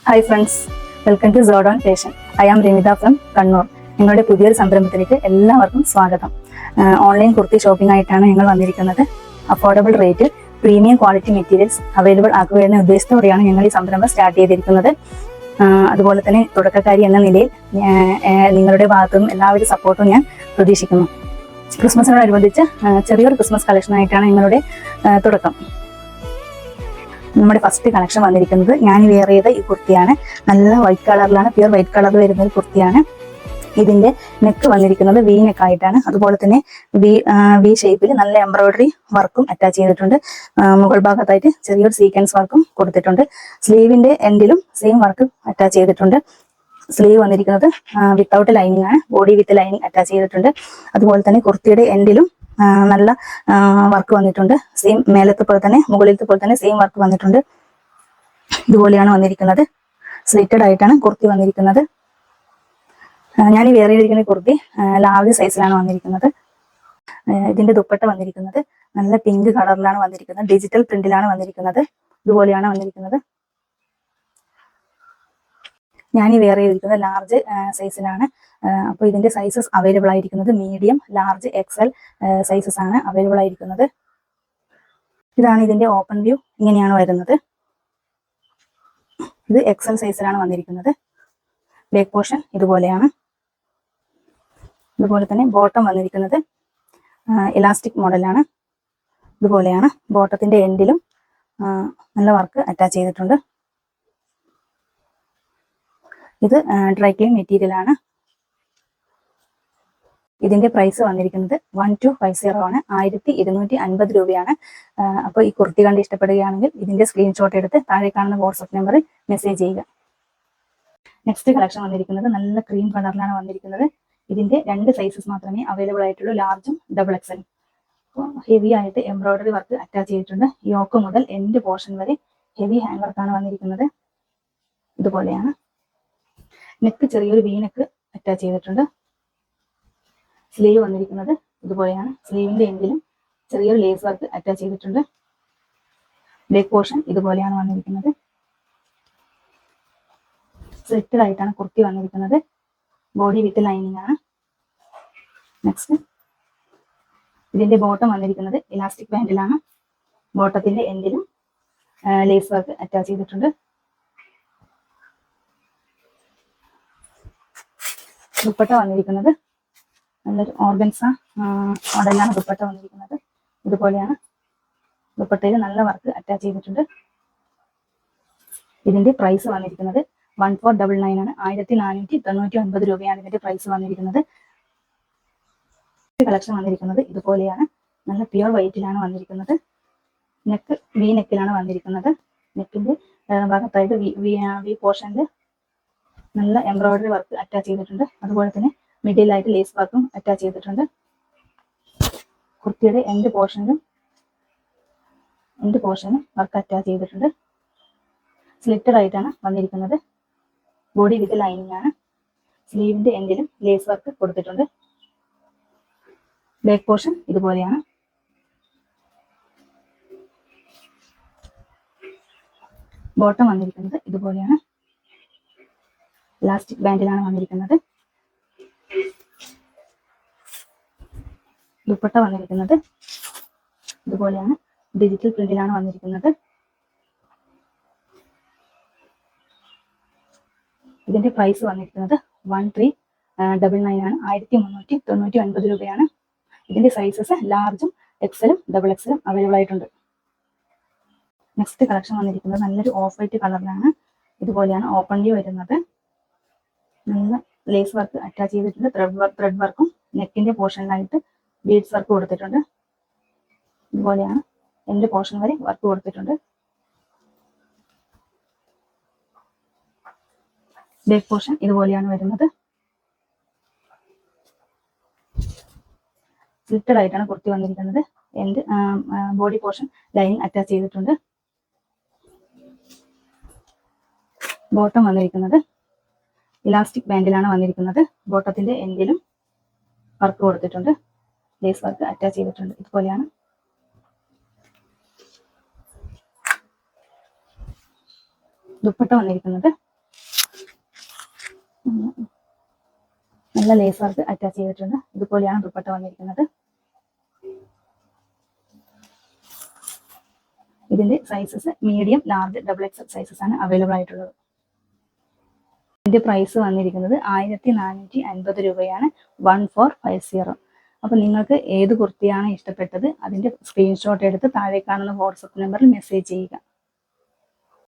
Hi friends, welcome to Sodon fashion. I am Ramitha from Kannur. ഞങ്ങളുടെ പുതിയൊരു സംരംഭത്തിലേക്ക് എല്ലാവർക്കും സ്വാഗതം. ഓൺലൈൻ കുർത്തി ഷോപ്പിംഗ് ആയിട്ടാണ് ഞങ്ങൾ വന്നിരിക്കുന്നത്. Affordable rate, premium quality materials available ആക്കുക എന്ന ഉദ്ദേശത്തോടെയാണ് ഞങ്ങൾ ഈ സംരംഭം സ്റ്റാർട്ട് ചെയ്തിരിക്കുന്നത്. അതുപോലെ തന്നെ തുടക്കക്കാരി എന്ന നിലയിൽ നിങ്ങളുടെ ഭാഗത്തുനിന്നും എല്ലാവരുടെ സപ്പോർട്ടും ഞാൻ പ്രതീക്ഷിക്കുന്നു. ക്രിസ്മസിനോടനുബന്ധിച്ച് ചെറിയൊരു ക്രിസ്മസ് കളക്ഷനായിട്ടാണ് ഞങ്ങളുടെ തുടക്കം. നമ്മുടെ ഫസ്റ്റ് കളക്ഷൻ വന്നിരിക്കുന്നത് ഞാൻ വെയർ ചെയ്ത ഈ കുർത്തിയാണ്. നല്ല വൈറ്റ് കളറിലാണ്, പ്യുർ വൈറ്റ് കളറിൽ വരുന്ന ഒരു കുർത്തിയാണ്. ഇതിന്റെ നെക്ക് വന്നിരിക്കുന്നത് വി നെക്ക് ആയിട്ടാണ്. അതുപോലെ തന്നെ വി ഷേപ്പിൽ നല്ല എംബ്രോയിഡറി വർക്കും അറ്റാച്ച് ചെയ്തിട്ടുണ്ട്. മുകൾ ഭാഗത്തായിട്ട് ചെറിയൊരു സീക്വൻസ് വർക്കും കൊടുത്തിട്ടുണ്ട്. സ്ലീവിന്റെ എൻഡിലും സെയിം വർക്ക് അറ്റാച്ച് ചെയ്തിട്ടുണ്ട്. സ്ലീവ് വന്നിരിക്കുന്നത് വിത്തൗട്ട് ലൈനിങ് ആണ്, ബോഡി വിത്ത് ലൈനിങ് അറ്റാച്ച് ചെയ്തിട്ടുണ്ട്. അതുപോലെ തന്നെ കുർത്തിയുടെ എൻഡിലും നല്ല വർക്ക് വന്നിട്ടുണ്ട്. സെയിം മേലത്തെ പോലെ തന്നെ മുകളിലത്തെ പോലെ തന്നെ സെയിം വർക്ക് വന്നിട്ടുണ്ട്. ഇതുപോലെയാണ് വന്നിരിക്കുന്നത്. സ്ലിറ്റഡ് ആയിട്ടാണ് കുർത്തി വന്നിരിക്കുന്നത്. ഞാൻ ഈ വെയർ ചെയ്തിരിക്കുന്ന കുർത്തി ലാർജ് സൈസിലാണ് വന്നിരിക്കുന്നത്. ഇതിന്റെ ദുപ്പട്ട വന്നിരിക്കുന്നത് നല്ല പിങ്ക് കളറിലാണ് വന്നിരിക്കുന്നത്. ഡിജിറ്റൽ പ്രിന്റിലാണ് വന്നിരിക്കുന്നത്. ഇതുപോലെയാണ് വന്നിരിക്കുന്നത്. ഞാൻ ഈ വെയർ ചെയ്തിരിക്കുന്നത് ലാർജ് സൈസിലാണ്. അപ്പോൾ ഇതിന്റെ സൈസസ് അവൈലബിൾ ആയിരിക്കുന്നത് മീഡിയം, ലാർജ്, എക്സൽ സൈസസ് ആണ് അവൈലബിൾ ആയിരിക്കുന്നത്. ഇതാണ് ഇതിന്റെ ഓപ്പൺ വ്യൂ. ഇങ്ങനെയാണ് വരുന്നത്. ഇത് എക്സൽ സൈസിലാണ് വന്നിരിക്കുന്നത്. ബാക്ക് പോർഷൻ ഇതുപോലെയാണ്. ഇതുപോലെ തന്നെ ബോട്ടം വന്നിരിക്കുന്നത് ഇലാസ്റ്റിക് മോഡലാണ്. ഇതുപോലെയാണ്. ബോട്ടത്തിന്റെ എൻഡിലും നല്ല വർക്ക് അറ്റാച്ച് ചെയ്തിട്ടുണ്ട്. ഇത് ഡ്രൈ ക്ലീൻ മെറ്റീരിയൽ ആണ്. ഇതിന്റെ പ്രൈസ് വന്നിരിക്കുന്നത് 1250 ആണ്. 1250 രൂപയാണ്. അപ്പോൾ ഈ കുർത്തി കണ്ട് ഇഷ്ടപ്പെടുകയാണെങ്കിൽ ഇതിന്റെ സ്ക്രീൻഷോട്ട് എടുത്ത് താഴെ കാണുന്ന വാട്സ്ആപ്പ് നമ്പറിൽ മെസ്സേജ് ചെയ്യുക. നെക്സ്റ്റ് കളക്ഷൻ വന്നിരിക്കുന്നത് നല്ല ക്രീം കളറിലാണ് വന്നിരിക്കുന്നത്. ഇതിന്റെ 2 സൈസസ് മാത്രമേ അവൈലബിൾ ആയിട്ടുള്ളൂ, ലാർജും ഡബിൾ എക്സലും. ഹെവി ആയിട്ട് എംബ്രോയിഡറി വർക്ക് അറ്റാച്ച് ചെയ്തിട്ടുണ്ട്. യോക്ക് മുതൽ എൻഡ് പോർഷൻ വരെ ഹെവി ഹാൻഡ് വർക്കാണ് വന്നിരിക്കുന്നത്. ഇതുപോലെയാണ്. നെക്ക് ചെറിയൊരു വി നെക്ക് അറ്റാച്ച് ചെയ്തിട്ടുണ്ട്. സ്ലീവ് വന്നിരിക്കുന്നത് ഇതുപോലെയാണ്. സ്ലീവിന്റെ എൻഡിലും ചെറിയൊരു ലേസ് വർക്ക് അറ്റാച്ച് ചെയ്തിട്ടുണ്ട്. ബാക്ക് പോർഷൻ ഇതുപോലെയാണ് വന്നിരിക്കുന്നത്. സ്ലിറ്റഡ് ആയിട്ടാണ് കുർത്തി വന്നിരിക്കുന്നത്. ബോഡി വിത്ത് ലൈനിങ് ആണ്. നെക്സ്റ്റ് ഇതിന്റെ ബോട്ടം വന്നിരിക്കുന്നത് ഇലാസ്റ്റിക് ബാൻഡിലാണ്. ബോട്ടത്തിന്റെ എൻഡിലും ലേസ് വർക്ക് അറ്റാച്ച് ചെയ്തിട്ടുണ്ട്. ദുപ്പട്ട വന്നിരിക്കുന്നത് നല്ലൊരു ഓർഗൻസ മോഡലാണ് ദുപ്പട്ട വന്നിരിക്കുന്നത്. ഇതുപോലെയാണ്. ദുപ്പട്ടയിൽ നല്ല വർക്ക് അറ്റാച്ച് ചെയ്തിട്ടുണ്ട്. ഇതിന്റെ പ്രൈസ് വന്നിരിക്കുന്നത് 1499 ആണ്. 1499 രൂപയാണ് ഇതിന്റെ പ്രൈസ് വന്നിരിക്കുന്നത്. കളക്ഷൻ വന്നിരിക്കുന്നത് ഇതുപോലെയാണ്. നല്ല പ്യുർ വൈറ്റിലാണ് വന്നിരിക്കുന്നത്. നെക്ക് വി നെക്കിലാണ് വന്നിരിക്കുന്നത്. നെക്കിന്റെ ഭാഗത്തായിട്ട് വി പോർഷനിൽ നല്ല എംബ്രോയിഡറി വർക്ക് അറ്റാച്ച് ചെയ്തിട്ടുണ്ട്. അതുപോലെ തന്നെ മിഡിലായിട്ട് ലേസ് വർക്കും അറ്റാച്ച് ചെയ്തിട്ടുണ്ട്. കുർത്തിയുടെ എൻഡ് പോർഷനും വർക്ക് അറ്റാച്ച് ചെയ്തിട്ടുണ്ട്. സ്ലിറ്റഡ് ആയിട്ടാണ് വന്നിരിക്കുന്നത്. ബോഡി വിത്ത് ലൈനിങ് ആണ്. സ്ലീവിന്റെ എൻഡിലും ലേസ് വർക്ക് കൊടുത്തിട്ടുണ്ട്. ബാക്ക് പോർഷൻ ഇതുപോലെയാണ്. ബോട്ടം വന്നിരിക്കുന്നത് ഇതുപോലെയാണ്. ഇലാസ്റ്റിക് ബാൻഡിലാണ് വന്നിരിക്കുന്നത്. ദുപ്പട്ട വന്നിരിക്കുന്നത് ഇതുപോലെയാണ്. ഡിജിറ്റൽ പ്രിന്റിലാണ് വന്നിരിക്കുന്നത്. ഇതിന്റെ പ്രൈസ് വന്നിരിക്കുന്നത് 1399 ആണ്. 1399 രൂപയാണ്. ഇതിന്റെ സൈസസ് ലാർജും എക്സലും ഡബിൾ എക്സലും അവൈലബിൾ ആയിട്ടുണ്ട്. നെക്സ്റ്റ് കളക്ഷൻ വന്നിരിക്കുന്നത് നല്ലൊരു ഓഫ് വൈറ്റ് കളറിലാണ്. ഇതുപോലെയാണ് ഓപ്പൺ വ്യൂ വരുന്നത്. നല്ല ലേസ് വർക്ക് അറ്റാച്ച് ചെയ്തിട്ടുണ്ട്. ത്രെഡ് വർക്കും നെക്കിന്റെ പോർഷനിലായിട്ട് ബീഡ്സ് വർക്ക് കൊടുത്തിട്ടുണ്ട്. ഇതുപോലെയാണ്. എന്റെ പോർഷൻ വരെ വർക്ക് കൊടുത്തിട്ടുണ്ട്. ബാക്ക് പോർഷൻ ഇതുപോലെയാണ് വരുന്നത്. സ്ലിറ്റഡ് ആയിട്ടാണ് കുർത്തി വന്നിരിക്കുന്നത്. End body portion lining attach ചെയ്തിട്ടുണ്ട്. ബോട്ടം വന്നിരിക്കുന്നത് ഇലാസ്റ്റിക് ബാൻഡിലാണ് വന്നിരിക്കുന്നത്. ബോട്ടത്തിന്റെ എൻഡിലും വർക്ക് കൊടുത്തിട്ടുണ്ട്. ലേസ് വർക്ക് അറ്റാച്ച് ചെയ്തിട്ടുണ്ട്. ഇതുപോലെയാണ്. ദുപ്പട്ട വന്നിരിക്കുന്നത് നല്ല ലേസ് വർക്ക് അറ്റാച്ച് ചെയ്തിട്ടുണ്ട്. ഇതുപോലെയാണ് ദുപ്പട്ട വന്നിരിക്കുന്നത്. ഇതിന്റെ sizes medium, large, double XL sizes ആണ് അവൈലബിൾ ആയിട്ടുള്ളത്. ഇതിന്റെ പ്രൈസ് വന്നിരിക്കുന്നത് 1450 രൂപയാണ്. 1450. അപ്പൊ നിങ്ങൾക്ക് ഏത് കുർത്തിയാണ് ഇഷ്ടപ്പെട്ടത് അതിന്റെ സ്ക്രീൻഷോട്ട് എടുത്ത് താഴെ കാണുന്ന വാട്സപ്പ് നമ്പറിൽ മെസ്സേജ് ചെയ്യുക.